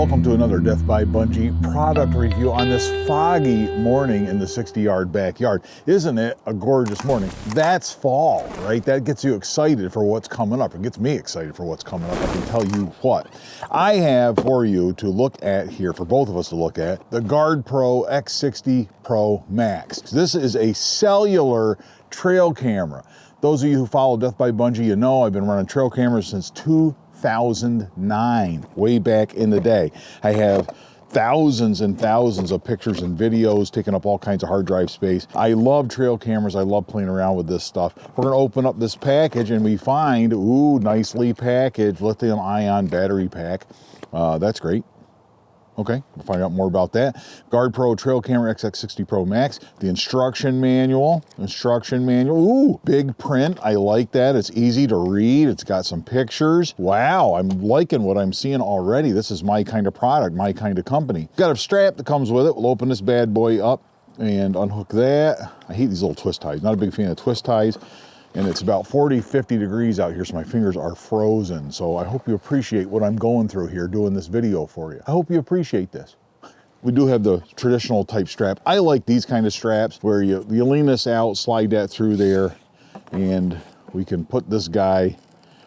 welcome to another Death by Bunjie product review on this foggy morning in the 60-yard backyard. Isn't it a gorgeous morning? That's fall, right? That gets you excited for what's coming up. It gets me excited for what's coming up. I can tell you what. I have for you to look at here, for both of us to look at, the Guard Pro X60 Pro Max. This is a cellular trail camera. Those of you who follow Death by Bunjie, you know I've been running trail cameras since 2009, way back in the day. I have thousands and thousands of pictures and videos, taking up all kinds of hard drive space. I love trail cameras. I love playing around with this stuff. We're gonna open up this package and we find, ooh, nicely packaged lithium ion battery pack. That's great. Okay, we'll find out more about that. Guard Pro Trail Camera XX60 Pro Max, the instruction manual, ooh, big print, I like that. It's easy to read, it's got some pictures. Wow, I'm liking what I'm seeing already. This is my kind of product, my kind of company. Got a strap that comes with it. We'll open this bad boy up and unhook that. I hate these little twist ties, not a big fan of twist ties. And it's about 40, 50 degrees out here, so my fingers are frozen. So I hope you appreciate what I'm going through here doing this video for you. I hope you appreciate this. We do have the traditional type strap. I like these kind of straps where you lean this out, slide that through there, and we can put this guy,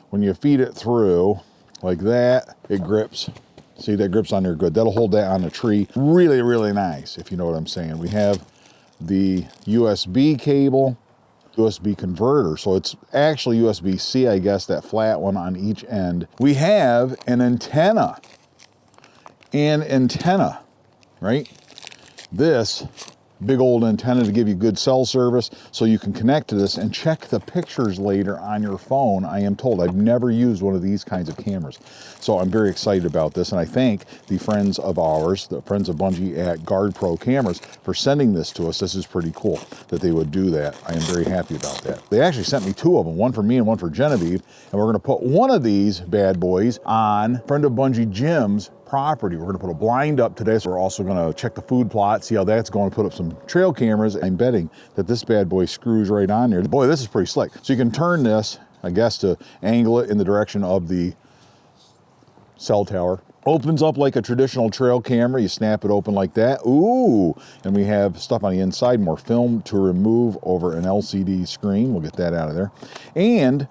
when you feed it through like that, it grips. See, that grips on there good. That'll hold that on the tree. Really, really nice, if you know what I'm saying. We have the USB cable, USB converter, so it's actually USB-C, I guess, that flat one on each end. We have an antenna, right? This big old antenna to give you good cell service, so you can connect to this and check the pictures later on your phone. I am told. I've never used one of these kinds of cameras, so I'm very excited about this, and I thank the friends of ours, the friends of Bunjie at Guard Pro Cameras, for sending this to us. This is pretty cool that they would do that. I am very happy about that. They actually sent me two of them, one for me and one for Genevieve, and we're going to put one of these bad boys on friend of Bunjie Jim's property. We're going to put a blind up today, so we're also going to check the food plot, see how that's going, put up some trail cameras. I'm betting that this bad boy screws right on there. Boy, this is pretty slick. So you can turn this, I guess, to angle it in the direction of the cell tower. Opens up like a traditional trail camera. You snap it open like that. Ooh, and we have stuff on the inside, more film to remove over an LCD screen. We'll get that out of there. And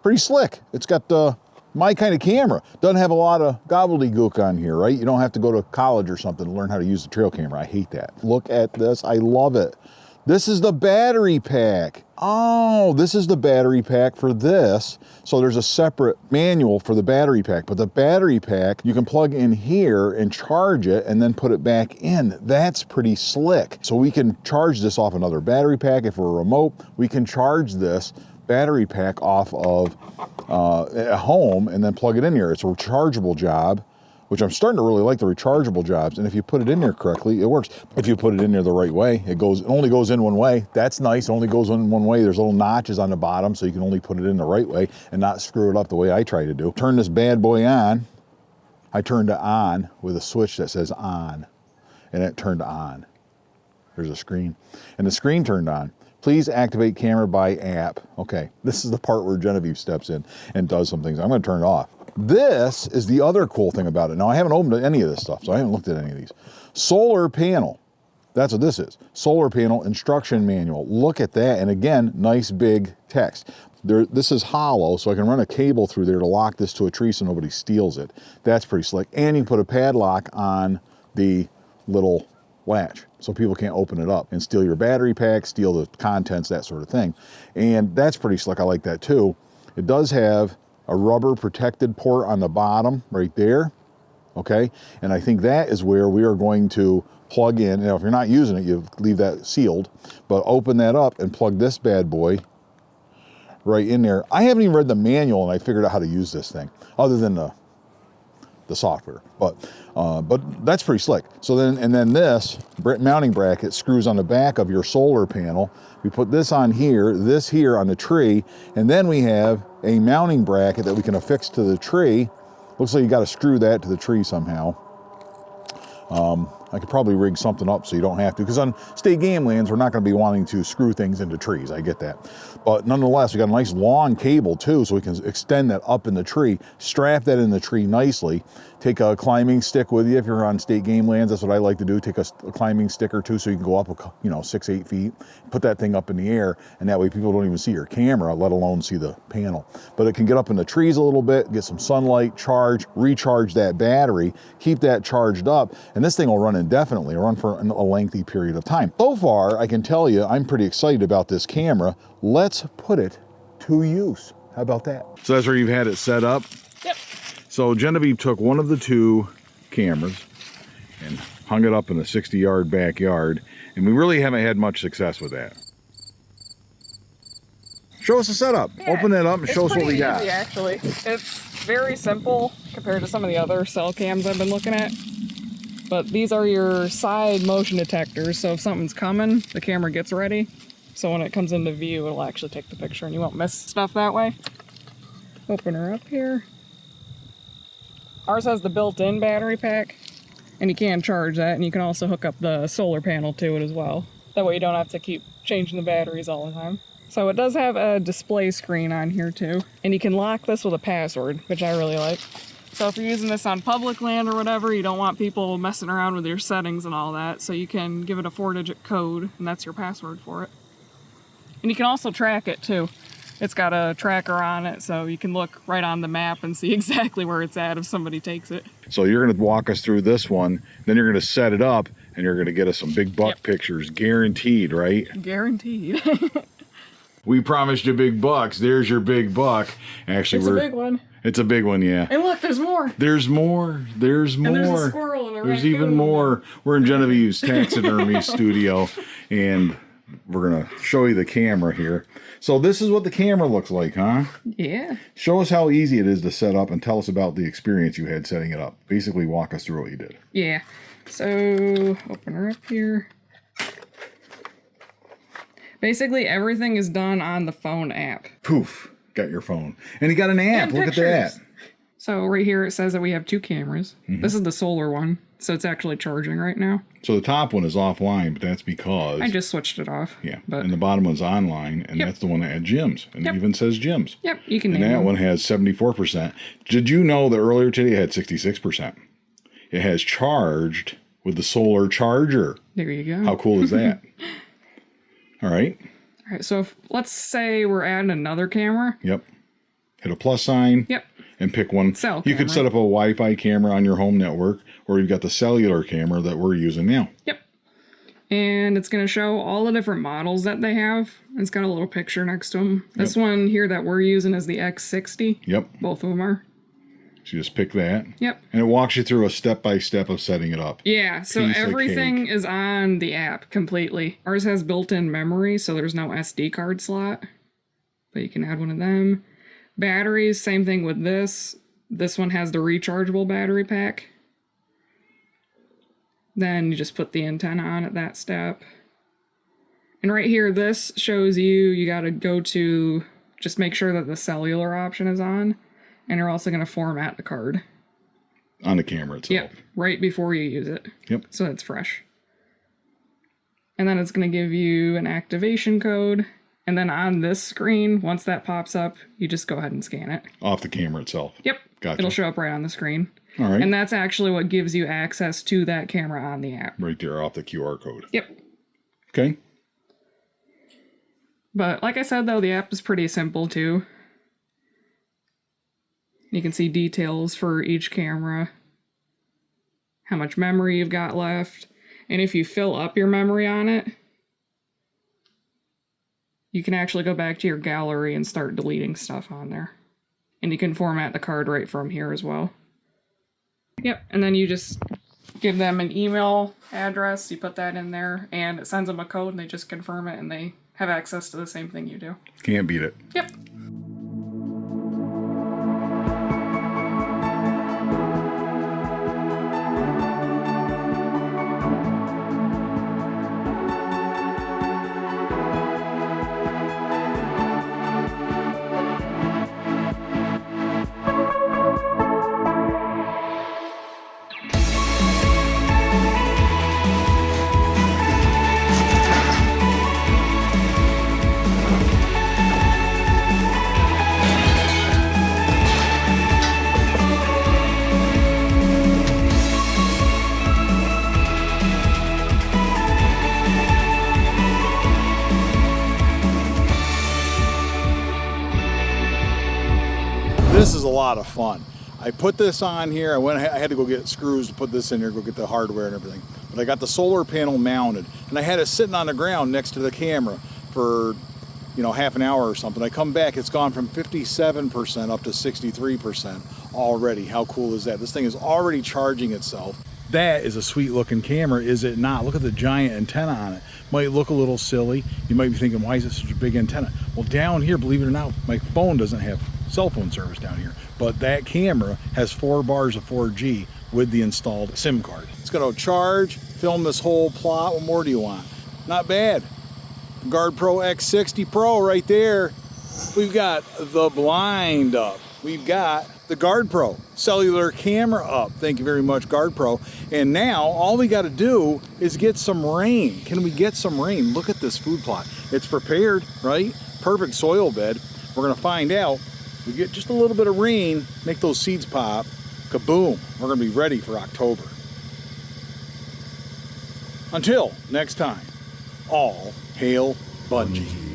pretty slick. It's got the my kind of camera. Doesn't have a lot of gobbledygook on here, right? You don't have to go to college or something to learn how to use the trail camera. I hate that. Look at this. I love it. This is the battery pack. Oh, this is the battery pack for this. So there's a separate manual for the battery pack, but the battery pack, you can plug in here and charge it and then put it back in. That's pretty slick. So we can charge this off another battery pack. If we're remote, we can charge this battery pack off of at home and then plug it in here. It's a rechargeable job, which I'm starting to really like the rechargeable jobs. And if you put it in there correctly, it works. If you put it in there the right way, it only goes in one way. That's nice, it only goes in one way. There's little notches on the bottom, so you can only put it in the right way and not screw it up the way I try to do. Turn this bad boy on. I turned it on with a switch that says on, and it turned on. There's a screen, and the screen turned on. Please activate camera by app. Okay, this is the part where Genevieve steps in and does some things. I'm gonna turn it off. This is the other cool thing about it. Now, I haven't opened any of this stuff, so I haven't looked at any of these. Solar panel, that's what this is. Solar panel instruction manual. Look at that, and again, nice big text. This is hollow, so I can run a cable through there to lock this to a tree so nobody steals it. That's pretty slick. And you can put a padlock on the little latch so people can't open it up and steal your battery pack, steal the contents, that sort of thing. And that's pretty slick. I like that too. It does have a rubber protected port on the bottom right there. Okay, and I think that is where we are going to plug in. Now, if you're not using it, you leave that sealed, but open that up and plug this bad boy right in there. I haven't even read the manual and I figured out how to use this thing other than the software, but that's pretty slick. So then this mounting bracket screws on the back of your solar panel. We put this on here, this here on the tree, and then we have a mounting bracket that we can affix to the tree. Looks like you got to screw that to the tree somehow. I could probably rig something up so you don't have to, because on state game lands, we're not going to be wanting to screw things into trees. I get that. But nonetheless, we got a nice long cable too, so we can extend that up in the tree, strap that in the tree nicely, take a climbing stick with you if you're on state game lands. That's what I like to do. Take a climbing stick or two so you can go up, 6-8 feet, put that thing up in the air, and that way people don't even see your camera, let alone see the panel. But it can get up in the trees a little bit, get some sunlight, charge, recharge that battery, keep that charged up, and this thing will run indefinitely, run for a lengthy period of time. So far, I can tell you, I'm pretty excited about this camera. Let's put it to use. How about that? So that's where you've had it set up? Yep. So Genevieve took one of the two cameras and hung it up in the 60-yard backyard, and we really haven't had much success with that. Show us the setup. Yeah, open it up and show us what we got. Easy, actually. It's very simple compared to some of the other cell cams I've been looking at. But these are your side motion detectors, so if something's coming, the camera gets ready. So when it comes into view, it'll actually take the picture and you won't miss stuff that way. Open her up here. Ours has the built-in battery pack, and you can charge that, and you can also hook up the solar panel to it as well. That way you don't have to keep changing the batteries all the time. So it does have a display screen on here too, and you can lock this with a password, which I really like. So if you're using this on public land or whatever, you don't want people messing around with your settings and all that, so you can give it a 4-digit code, and that's your password for it. And you can also track it too. It's got a tracker on it, so you can look right on the map and see exactly where it's at if somebody takes it. So you're going to walk us through this one, then you're going to set it up, and you're going to get us some big buck pictures, guaranteed, right? Guaranteed. We promised you big bucks. There's your big buck. Actually, it's a big one. It's a big one, yeah. And look, there's more. There's more. There's more. And there's a squirrel and a There's even more. We're in Genevieve's taxidermy studio, and we're going to show you the camera here. So this is what the camera looks like, huh? Yeah. Show us how easy it is to set up and tell us about the experience you had setting it up. Basically, walk us through what you did. Yeah. So, open her up here. Basically, everything is done on the phone app. Poof. Got your phone. And you got an app. And look pictures. at that. So right here it says that we have 2 cameras. Mm-hmm. This is the solar one, so it's actually charging right now. So the top one is offline, but that's because... I just switched it off. Yeah, and the bottom one's online, and that's the one that had gyms. And it even says gyms. Yep, you can name them. And that one has 74%. Did you know that earlier today it had 66%? It has charged with the solar charger. There you go. How cool is that? All right. All right, so let's say we're adding another camera. Yep. Hit a plus sign. Yep. And pick one. You could set up a Wi-Fi camera on your home network, or you've got the cellular camera that we're using now. Yep. And it's going to show all the different models that they have. It's got a little picture next to them. This one here that we're using is the X60. Yep. Both of them are. So you just pick that. Yep. And it walks you through a step-by-step of setting it up. Yeah, so everything is on the app completely. Ours has built-in memory, so there's no SD card slot. But you can add one of them. Batteries, same thing with this. This one has the rechargeable battery pack. Then you just put the antenna on at that step. And right here, this shows you gotta go to, just make sure that the cellular option is on. And you're also gonna format the card. On the camera itself. Yep, right before you use it. Yep. So it's fresh. And then it's gonna give you an activation code. And then on this screen, once that pops up, you just go ahead and scan it. Off the camera itself. Yep. Gotcha. It'll show up right on the screen. All right. And that's actually what gives you access to that camera on the app. Right there off the QR code. Yep. Okay. But like I said, though, the app is pretty simple, too. You can see details for each camera, how much memory you've got left. And if you fill up your memory on it, you can actually go back to your gallery and start deleting stuff on there. And you can format the card right from here as well. Yep, and then you just give them an email address, you put that in there, and it sends them a code, and they just confirm it, and they have access to the same thing you do. Can't beat it. Yep. This is a lot of fun. I put this on here. I had to go get screws to put this in here, go get the hardware and everything. But I got the solar panel mounted, and I had it sitting on the ground next to the camera for, you know, half an hour or something. I come back, it's gone from 57% up to 63% already. How cool is that? This thing is already charging itself. That is a sweet looking camera, is it not? Look at the giant antenna on it. Might look a little silly. You might be thinking, why is it such a big antenna? Well, down here, believe it or not, my phone doesn't have cell phone service down here, but that camera has 4 bars of 4G with the installed SIM card. It's gonna charge, film this whole plot. What more do you want? Not bad. Guard Pro X60 Pro right there. We've got the blind up. We've got the Guard Pro cellular camera up. Thank you very much, Guard Pro. And now all we got to do is get some rain. Can we get some rain? Look at this food plot. It's prepared, right? Perfect soil bed. We're going to find out. We get just a little bit of rain, make those seeds pop. Kaboom. We're going to be ready for October. Until next time, all hail Bunjie.